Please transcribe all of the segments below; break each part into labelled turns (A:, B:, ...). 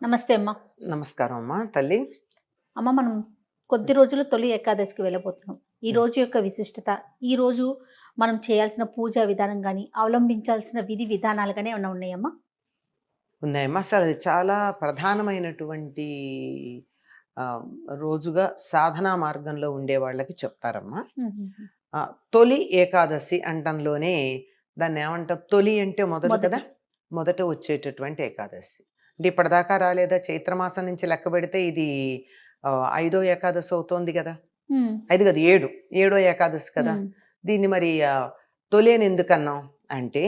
A: నమస్తే అమ్మ.
B: నమస్కారం అమ్మా తల్లి.
A: అమ్మ మనం కొద్ది రోజులు తొలి ఏకాదశికి వెళ్ళబోతున్నాం. ఈ
B: హ్మ్.
A: రోజు యొక్క విశిష్టత, ఈ రోజు మనం చేయాల్సిన పూజా విధానం గాని, అవలంబించాల్సిన విధి విధానాలు గాని ఏమన్నా ఉన్నాయమ్మా?
B: ఉన్నాయమ్మా. అసలు అది చాలా ప్రధానమైనటువంటి ఆహ్, రోజుగా సాధనా మార్గంలో ఉండే వాళ్ళకి చెప్తారమ్మా.
A: హుహుహు.
B: తొలి ఏకాదశి అంటంలోనే దాన్నేమంటారు? తొలి అంటే మొదలు కదా!
A: మొదటి.
B: మొదట వచ్చేటటువంటి ఏకాదశి. అంటే ఇప్పటిదాకా రాలేదా? చైత్రమాసం నుంచి లెక్కబెడితే ఇది ఐదో ఏకాదశి అవుతోంది గదా!
A: హ్మ్.
B: 5 కాదు 7. ఏడో ఏకాదశి కదా!
A: హ్మ్.
B: దీన్ని మరి తొలి అని ఎందుకన్నాం? అంటే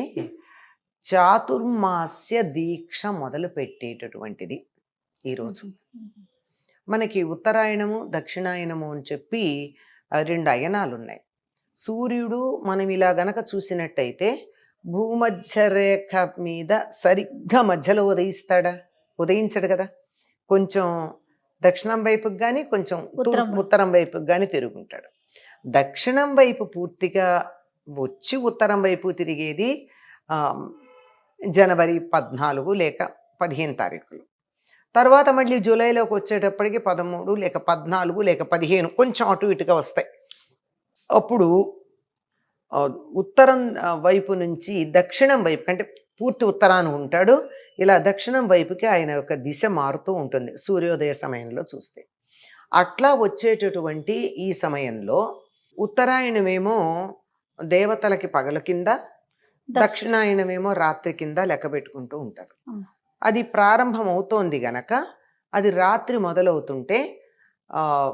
B: చాతుర్మాస్య దీక్ష మొదలుపెట్టేటటువంటిది ఈరోజు.
A: హుహు. హుహు.
B: మనకి ఉత్తరాయణము, దక్షిణాయనము అని చెప్పి 2 అయనాలున్నాయి. సూర్యుడు మనం ఇలా గనక చూసినట్టయితే భూమధ్య రేఖ మీద సరిగ్గా మధ్యలో ఉదయిస్తాడా? ఉదయించడు కదా! కొంచెం దక్షిణం వైపుకి గాని, కొంచెం
A: ఉత్తరం వైపు.
B: ఉత్తరం వైపుకి గాని తిరుగుంటాడు. దక్షిణం వైపు పూర్తిగా వచ్చి ఉత్తరం వైపు తిరిగేది ఆహ్, జనవరి 14 లేక 15 తారీఖులు. తర్వాత మళ్ళీ జూలైలోకి వచ్చేటప్పటికి 13 లేక 14 లేక 15 కొంచెం అటు ఇటుగా వస్తాయి. అప్పుడు ఉత్తరం వైపు నుంచి దక్షిణం వైపు అంటే పూర్తి ఉత్తరాన ఉంటాడు. ఇలా దక్షిణం వైపుకి ఆయన యొక్క దిశ మారుతూ ఉంటుంది సూర్యోదయ సమయంలో చూస్తే. అట్లా వచ్చేటటువంటి ఈ సమయంలో ఉత్తరాయణమేమో దేవతలకి పగల కింద,
A: దక్షిణ.
B: దక్షిణాయనమేమో రాత్రి కింద లెక్క పెట్టుకుంటూ ఉంటారు.
A: హ్మ్.
B: అది ప్రారంభం అవుతోంది గనక అది రాత్రి మొదలవుతుంటే ఆహ్,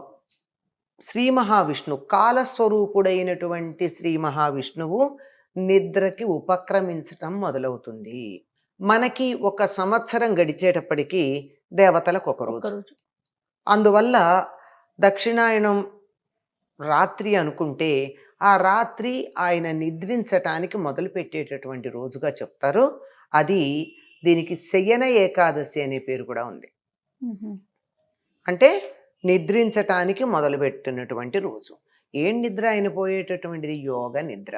B: శ్రీ మహావిష్ణువు కాలస్వరూపుడైనటువంటి శ్రీ మహావిష్ణువు నిద్రకి ఉపక్రమించటం మొదలవుతుంది. మనకి ఒక సంవత్సరం గడిచేటప్పటికి దేవతలకు ఒక రోజు.
A: ఒక్కరోజు.
B: అందువల్ల దక్షిణాయనం రాత్రి అనుకుంటే ఆ రాత్రి ఆయన నిద్రించటానికి మొదలుపెట్టేటటువంటి రోజుగా చెప్తారు. అది దీనికి శయన ఏకాదశి అనే పేరు కూడా ఉంది.
A: హుహు.
B: అంటే నిద్రించటానికి మొదలుపెట్టినటువంటి రోజు. ఏం నిద్ర ఆయన పోయేటటువంటిది? యోగ నిద్ర.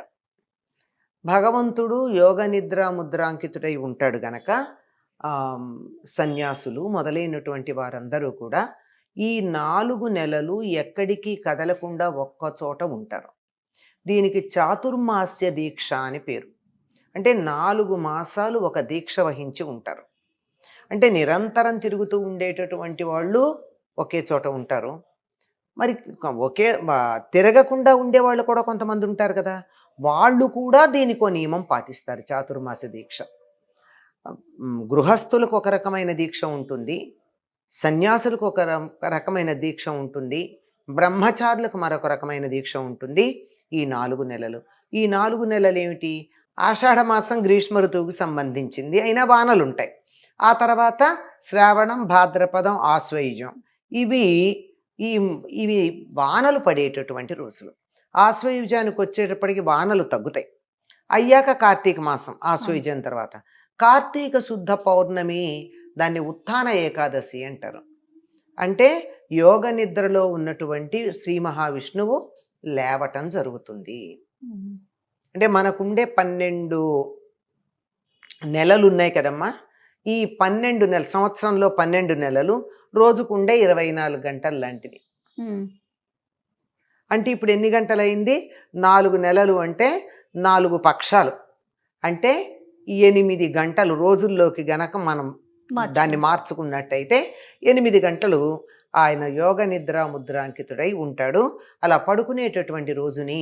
B: భగవంతుడు యోగ నిద్ర ముద్రాంకితుడై ఉంటాడు గనక ఆహ్, సన్యాసులు మొదలైనటువంటి వారందరూ కూడా ఈ 4 నెలలు ఎక్కడికి కదలకుండా ఒక్క చోట ఉంటారు. దీనికి చాతుర్మాస్య దీక్ష అని పేరు. అంటే 4 మాసాలు ఒక దీక్ష వహించి ఉంటారు. అంటే నిరంతరం తిరుగుతూ ఉండేటటువంటి వాళ్ళు ఒకే చోట ఉంటారు. మరి తిరగకుండా ఉండేవాళ్ళు కూడా కొంతమంది ఉంటారు కదా! వాళ్ళు కూడా దీనికో నియమం పాటిస్తారు చాతుర్మాస దీక్ష. గృహస్థులకు ఒక రకమైన దీక్ష ఉంటుంది. సన్యాసులకు ఒక రకమైన దీక్ష ఉంటుంది. బ్రహ్మచారులకు మరొక రకమైన దీక్ష ఉంటుంది. ఈ 4 నెలలు. ఈ 4 నెలలేమిటి? ఆషాఢమాసం గ్రీష్మ ఋతువుకు సంబంధించింది. అయినా వానలుంటాయి. ఆ తర్వాత శ్రావణం, భాద్రపదం, ఆశ్వయుజం. ఇవి ఈ ఇవి వానలు పడేటటువంటి రోజులు. ఆశ్వయుజానికి వచ్చేటప్పటికి వానలు తగ్గుతాయి. అయ్యాక కార్తీక మాసం
A: అవును.
B: ఆశ్వయుజం తర్వాత. కార్తీక శుద్ధ పౌర్ణమి దాన్ని ఉత్థాన ఏకాదశి అంటారు. అంటే యోగ నిద్రలో ఉన్నటువంటి శ్రీ మహావిష్ణువు లేవటం జరుగుతుంది.
A: హుహు.
B: అంటే మనకుండే 12 నెలలున్నాయి కదమ్మా! ఈ 12 నెలలు సంవత్సరంలో 12 నెలలు రోజుకుండే 24 గంటలు లాంటివి.
A: హ్మ్.
B: అంటే ఇప్పుడు ఎన్ని గంటలయింది? 4 నెలలు అంటే 4 పక్షాలు. అంటే 8 గంటలు రోజుల్లోకి గనక మనం దాన్ని
A: మార్చుకుంటాం.
B: మార్చుకున్నట్టయితే 8 గంటలు ఆయన యోగ నిద్ర ముద్రాంకితుడై ఉంటాడు. అలా పడుకునేటటువంటి రోజుని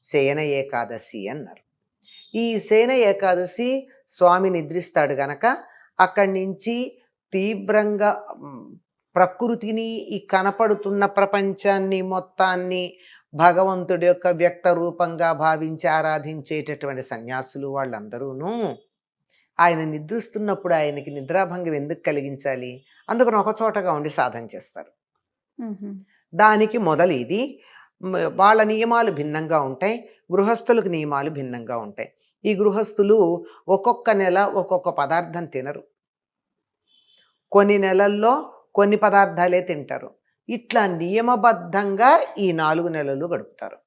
B: శయన ఏకాదశి అన్నారు. ఈ శయన ఏకాదశి స్వామి నిద్రిస్తాడు గనక అక్కడి నుంచి తీవ్రంగా ప్రకృతిని ఈ కనపడుతున్న ప్రపంచాన్ని మొత్తాన్ని భగవంతుడి యొక్క వ్యక్త రూపంగా భావించి ఆరాధించేటటువంటి సన్యాసులు వాళ్ళందరూను ఆయన నిద్రిస్తున్నప్పుడు ఆయనకి నిద్రాభంగం ఎందుకు కలిగించాలి? అందుకని ఒక చోటగా ఉండి సాధన చేస్తారు.
A: హుహు.
B: దానికి మొదలు ఇది. వాళ్ళ నియమాలు భిన్నంగా ఉంటాయి. గృహస్థులకు నియమాలు భిన్నంగా ఉంటాయి. ఈ గృహస్థులు ఒక్కొక్క నెల ఒక్కొక్క పదార్థం తినరు. కొన్ని నెలల్లో కొన్ని పదార్థాలే తింటారు. ఇట్లా నియమబద్ధంగా ఈ 4 నెలలు గడుపుతారు.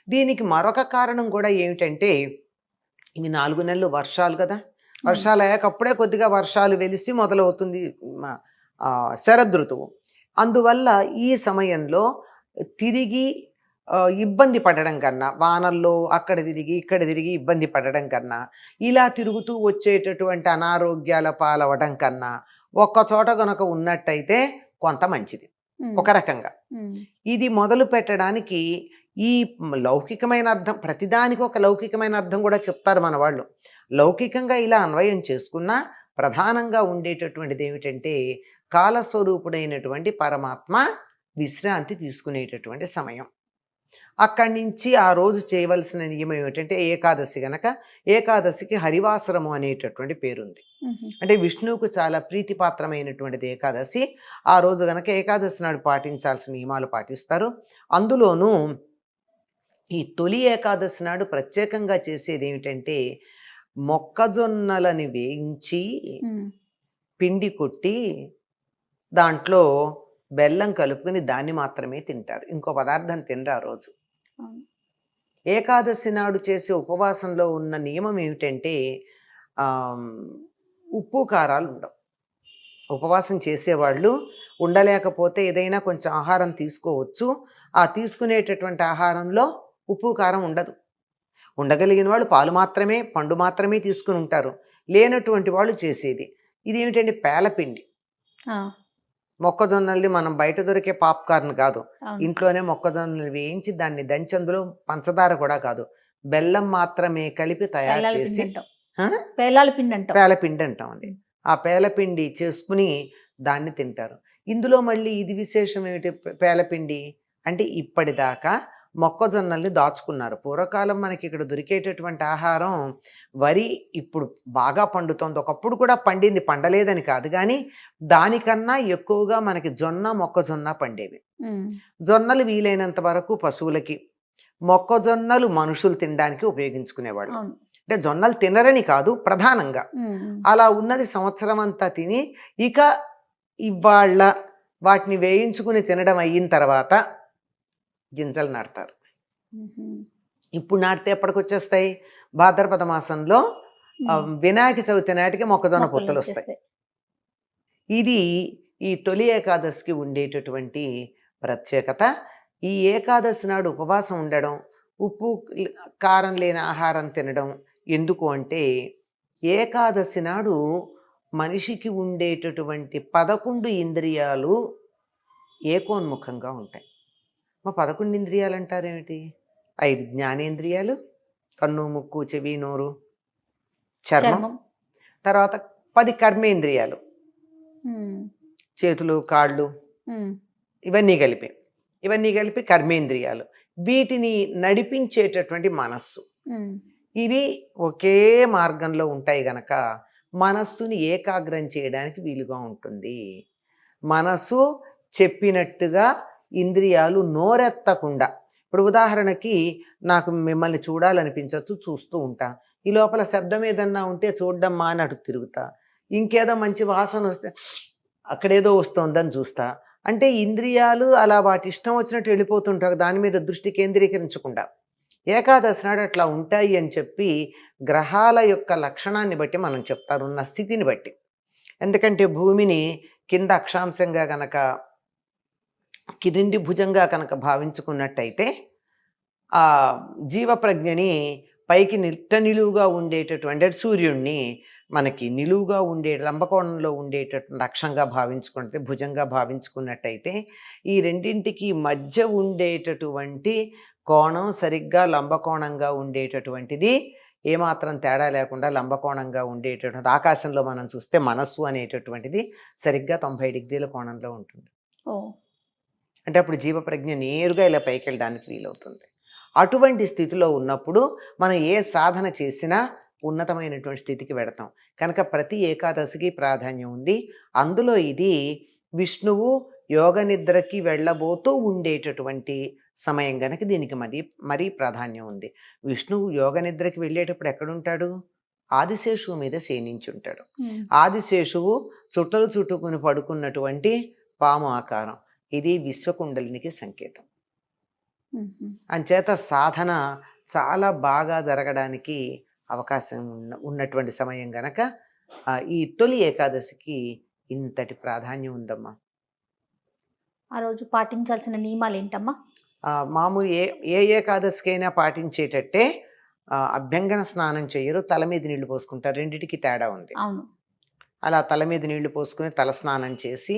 B: దీనికి మరొక కారణం కూడా ఏమిటంటే, ఇవి 4 నెలలు వర్షాలు కదా!
A: అవును.
B: వర్షాలయ్యాక అప్పుడే కొద్దిగా వర్షాలు వెలిసి మొదలవుతుంది. మ శరదృతువు. అందువల్ల ఈ సమయంలో తిరిగి ఇబ్బంది పడడం కన్నా, వానల్లో అక్కడ తిరిగి ఇక్కడ తిరిగి ఇబ్బంది పడడం కన్నా, ఇలా తిరుగుతూ వచ్చేటటువంటి అనారోగ్యాల పాలవడం కన్నా ఒక్క చోట గనక ఉన్నట్టయితే కొంత మంచిది ఒక రకంగా. ఇది మొదలు పెట్టడానికి ఈ లౌకికమైన అర్థం, ప్రతిదానికి ఒక లౌకికమైన అర్థం కూడా చెప్తారు మన వాళ్ళు. లౌకికంగా ఇలా అన్వయం చేసుకున్నా ప్రధానంగా ఉండేటటువంటిది ఏమిటంటే కాలస్వరూపుడైనటువంటి పరమాత్మ విశ్రాంతి తీసుకునేటటువంటి సమయం. అక్కడి నుంచి ఆ రోజు చేయవలసిన నియమం ఏమిటంటే ఏకాదశి గనక ఏకాదశికి హరివాసరము అనేటటువంటి పేరుంది. అంటే విష్ణువుకు చాలా ప్రీతిపాత్రమైనటువంటిది ఏకాదశి. ఆ రోజు గనక ఏకాదశి నాడు పాటించాల్సిన నియమాలు పాటిస్తారు. అందులోనూ ఈ తొలి ఏకాదశి నాడు ప్రత్యేకంగా చేసేది ఏమిటంటే మొక్కజొన్నలని వేయించి పిండి కొట్టి దాంట్లో బెల్లం కలుపుకొని దాన్ని మాత్రమే తింటారు. ఇంకో పదార్థం తినరు ఆ రోజు. ఏకాదశి నాడు చేసే ఉపవాసంలో ఉన్న నియమం ఏమిటంటే ఉప్పు కారాలు ఉండవు. ఉపవాసం చేసేవాళ్ళు ఉండలేకపోతే ఏదైనా కొంచెం ఆహారం తీసుకోవచ్చు. ఆ తీసుకునేటటువంటి ఆహారంలో ఉప్పు కారం ఉండదు. ఉండగలిగిన వాళ్ళు పాలు మాత్రమే, పండు మాత్రమే తీసుకుని ఉంటారు. లేనటువంటి వాళ్ళు చేసేది ఇది ఏమిటంటే పేలపిండి. మొక్కజొన్నల్ని మనం బయట దొరికే పాప్కార్న్ కాదు, ఇంట్లోనే మొక్కజొన్నలు వేయించి దాన్ని దంచి అందులో పంచదార కూడా కాదు, బెల్లం మాత్రమే కలిపి తయారు చేసి పేలపిండి అంటాం. అది ఆ పేలపిండి చేసుకుని దాన్ని తింటారు. ఇందులో మళ్ళీ ఇది విశేషం ఏమిటి పేలపిండి అంటే ఇప్పటిదాకా మొక్కజొన్నల్ని దాచుకున్నారు. పూర్వకాలం మనకి ఇక్కడ దొరికేటటువంటి ఆహారం వరి ఇప్పుడు బాగా పండుతోంది. ఒకప్పుడు కూడా పండింది, పండలేదని కాదు, కానీ దానికన్నా ఎక్కువగా మనకి జొన్న మొక్కజొన్న పండేవి. జొన్నలు వీలైనంత వరకు పశువులకి, మొక్కజొన్నలు మనుషులు తినడానికి ఉపయోగించుకునేవాళ్ళు. అంటే జొన్నలు తినరని కాదు, ప్రధానంగా అలా ఉన్నది సంవత్సరం అంతా తిని ఇక ఇవాళ వాటిని వేయించుకుని తినడం అయిన తర్వాత గింజలు నాటుతారు. ఇప్పుడు నాటితే ఎప్పటికి వచ్చేస్తాయి? భాద్రపద మాసంలో వినాయక చవితి నాటికి మొక్కజొన్న పొత్తులు వస్తాయి. ఇది ఈ తొలి ఏకాదశికి ఉండేటటువంటి ప్రత్యేకత. ఈ ఏకాదశి నాడు ఉపవాసం ఉండడం, ఉప్పు కారం లేని ఆహారం తినడం ఎందుకు అంటే ఏకాదశి నాడు మనిషికి ఉండేటటువంటి 11 ఇంద్రియాలు ఏకోన్ముఖంగా ఉంటాయి. మా 11 ఇంద్రియాలు అంటారేమిటి? 5 జ్ఞానేంద్రియాలు, కన్ను ముక్కు చెవి నోరు చర్మం, తర్వాత 10 కర్మేంద్రియాలు, చేతులు కాళ్ళు, ఇవన్నీ కలిపి కర్మేంద్రియాలు. వీటిని నడిపించేటటువంటి మనస్సు. ఇవి ఒకే మార్గంలో ఉంటాయి గనక మనస్సుని ఏకాగ్రం చేయడానికి వీలుగా ఉంటుంది. మనసు చెప్పినట్టుగా ఇంద్రియాలు నోరెత్తకుండా, ఇప్పుడు ఉదాహరణకి నాకు మిమ్మల్ని చూడాలనిపించవచ్చు, చూస్తూ ఉంటా. ఈ లోపల శబ్దం ఏదన్నా ఉంటే చూడడం మానట్టు తిరుగుతా. ఇంకేదో మంచి వాసన వస్తే అక్కడేదో వస్తుందని చూస్తా. అంటే ఇంద్రియాలు అలా వాటి ఇష్టం వచ్చినట్టు వెళ్ళిపోతుంటాయి, దాని మీద దృష్టి కేంద్రీకరించకుండా. ఏకాదశి నాడు అట్లా ఉంటాయి అని చెప్పి గ్రహాల యొక్క లక్షణాన్ని బట్టి మనం చెప్తారు, ఉన్న స్థితిని బట్టి. ఎందుకంటే భూమిని కింద అక్షాంశంగా కనుక కిరిండి భుజంగా కనుక భావించుకున్నట్టయితే ఆ జీవప్రజ్ఞని పైకి నిలువుగా ఉండేటటువంటి సూర్యుడిని మనకి నిలువుగా ఉండే లంబకోణంలో ఉండేటటువంటి అక్షంగా భావించుకుంటే, భుజంగా భావించుకున్నట్టయితే ఈ రెండింటికి మధ్య ఉండేటటువంటి కోణం సరిగ్గా లంబకోణంగా ఉండేటటువంటిది, ఏమాత్రం తేడా లేకుండా లంబకోణంగా ఉండేటటువంటి ఆకాశంలో మనం చూస్తే మనస్సు అనేటటువంటిది సరిగ్గా 90 డిగ్రీల కోణంలో ఉంటుంది. అంటే అప్పుడు జీవప్రజ్ఞ నేరుగా ఇలా పైకి వెళ్ళడానికి వీలవుతుంది. అటువంటి స్థితిలో ఉన్నప్పుడు మనం ఏ సాధన చేసినా ఉన్నతమైనటువంటి స్థితికి వెడతాం. కనుక ప్రతి ఏకాదశికి ప్రాధాన్యం ఉంది. అందులో ఇది విష్ణువు యోగ నిద్రకి వెళ్ళబోతూ ఉండేటటువంటి సమయం కనుక దీనికి మరీ ప్రాధాన్యం ఉంది. విష్ణువు యోగ నిద్రకి వెళ్ళేటప్పుడు ఎక్కడుంటాడు? ఆదిశేషువు మీద శయనించి ఉంటాడు. ఆదిశేషువు చుట్టలు చుట్టుకుని పడుకున్నటువంటి పాము ఆకారం. ఇది విశ్వకుండలినికి సంకేతం. అంచేత సాధన చాలా బాగా జరగడానికి అవకాశం ఉన్నటువంటి సమయం గనక ఈ తొలి ఏకాదశికి ఇంతటి ప్రాధాన్యం ఉందమ్మా.
A: ఆ రోజు పాటించాల్సిన నియమాలు ఏంటమ్మా?
B: మామూలు ఏ ఏకాదశికైనా పాటించేటట్టే అభ్యంగన స్నానం చేయరు, తల మీద నీళ్లు పోసుకుంటారు. రెండిటికి తేడా ఉంది.
A: అవును.
B: అలా తల మీద నీళ్లు పోసుకుని తల స్నానం చేసి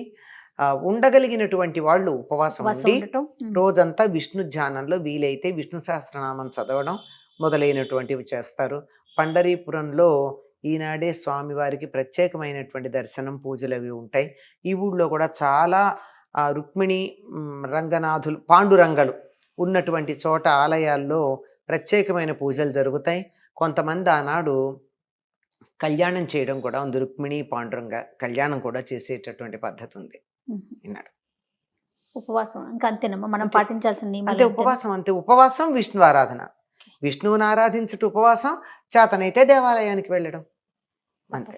B: ఉండగలిగినటువంటి వాళ్ళు ఉపవాసం
A: ఉపవాసం
B: ఉండి
A: ఉండటం.
B: రోజంతా విష్ణు ధ్యానంలో వీలైతే విష్ణు సహస్రనామం చదవడం మొదలైనటువంటివి చేస్తారు. పండరీపురంలో ఈనాడే స్వామివారికి ప్రత్యేకమైనటువంటి దర్శనం, పూజలు అవి ఉంటాయి. ఈ ఊళ్ళో కూడా చాలా రుక్మిణి రంగనాథులు, పాండురంగలు ఉన్నటువంటి చోట ఆలయాల్లో ప్రత్యేకమైన పూజలు జరుగుతాయి. కొంతమంది ఆనాడు కళ్యాణం చేయడం కూడా ఉంది. రుక్మిణి పాండురంగ కళ్యాణం కూడా చేసేటటువంటి పద్ధతి ఉంది ఈనాడు.
A: ఉపవాసం ఇంకా అంతేనమ్మా మనం
B: అంతే.
A: పాటించాల్సిన నియమాలు
B: అంతే,
A: ఏంటంటే?
B: ఉపవాసం అంతే. ఉపవాసం విష్ణు ఆరాధన, విష్ణువుని ఆరాధించుట ఉపవాసం, చేతనైతే దేవాలయానికి వెళ్ళడం అంతే.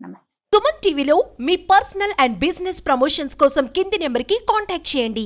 A: నమస్తే.
C: సుమన్ టీవీలో మీ పర్సనల్ అండ్ బిజినెస్ ప్రమోషన్స్ కోసం కింది నెంబర్కి కాంటాక్ట్ చేయండి.